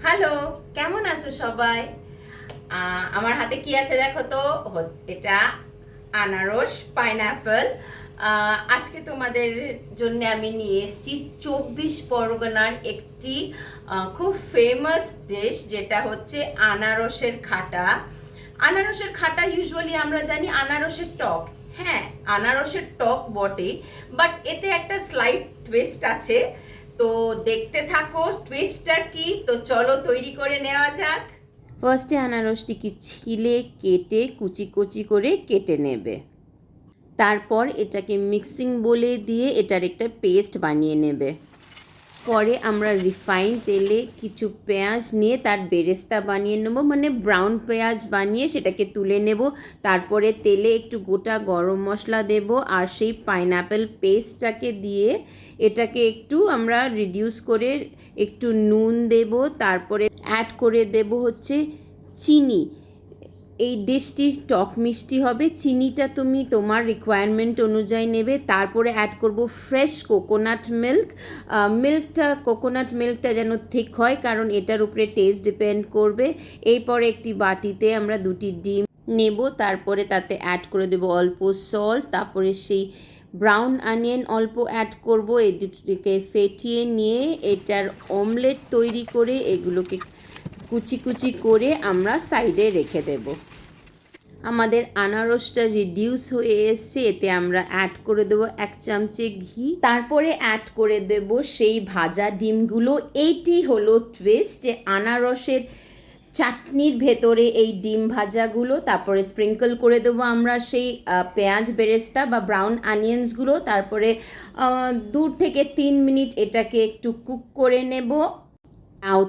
Hello, কেমন আছো সবাই? আমার হাতে কি আছে দেখো তো। এটা আনারস পাইনাপেল। আজকে তোমাদের জন্য আমি নিয়ে এসেছি 24 পরগনার একটি খুব ফেমাস ডিশ, যেটা হচ্ছে আনারসের খাটা। আনারসের খাটা ইউজুয়ালি আমরা জানি আনারসের টক। হ্যাঁ, আনারসের টক বটে, বাট এতে একটা স্লাইট টুইস্ট আছে। তো দেখতে থাকো টুইস্টটা কি। তো চলো তৈরি করে নেওয়া যাক। ফার্স্টে আনারসটিকে ছিলে কেটে কুচি কুচি করে কেটে নেবে। তারপর এটাকে মিক্সিং বলে দিয়ে এটার একটা পেস্ট বানিয়ে নেবে। পরে আমরা রিফাইন তেলে কিছু পেঁয়াজ নিয়ে তার বেরেস্তা বানিয়ে নেব, মানে ব্রাউন পেঁয়াজ বানিয়ে সেটাকে তুলে নেব। তারপরে তেলে একটু গোটা গরম মশলা দেব, আর সেই পাইনাপেল পেস্টটাকে দিয়ে এটাকে একটু আমরা রিডিউস করে একটু নুন দেব। তারপরে অ্যাড করে দেব হচ্ছে চিনি। এই ডিশটি টক মিষ্টি হবে, চিনিটা তুমি তোমার রিকোয়ারমেন্ট অনুযায়ী নেবে। তারপরে অ্যাড করব ফ্রেশ কোকোনাট মিল্ক। কোকোনাট মিল্কটা যেন ঠিক হয়, কারণ এটার উপরে টেস্ট ডিপেন্ড করবে। এরপরে একটি বাটিতে আমরা 2টি ডিম নেব, তারপরে তাতে অ্যাড করে দেব অল্প সল্ট। তারপরে সেই ব্রাউন অনিয়ন অল্প অ্যাড করব। এই দুটোকে ফেটিয়ে নিয়ে এটার অমলেট তৈরি করে এগুলোকে কুচি কুচি করে আমরা সাইডে রেখে দেব। আমাদের আনারসটা রিডিউস হয়ে এসে এতে আমরা অ্যাড করে দেব 1 চামচে ঘি। তারপরে অ্যাড করে দেব সেই ভাজা ডিমগুলো। এইটি হলো টুইস্ট, যে আনারসের চাটনির ভেতরে এই ডিম ভাজাগুলো। তারপরে স্প্রিঙ্কল করে দেবো আমরা সেই পেঁয়াজ বেরেস্তা বা ব্রাউন অনিয়ন্সগুলো। তারপরে 2 থেকে 3 মিনিট এটাকে একটু কুক করে নেব।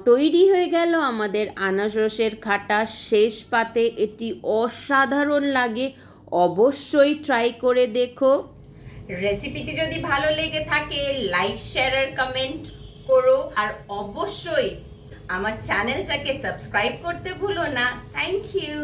তৈরি হয়ে গেল আমাদের আনারসের খাটা। শেষ পাতে এটি অসাধারণ লাগে, অবশ্যই ট্রাই করে দেখো। রেসিপিটি যদি ভালো লেগে থাকে লাইক শেয়ার আর কমেন্ট করো, আর অবশ্যই আমার চ্যানেলটাকে সাবস্ক্রাইব করতে ভুলো না। Thank you.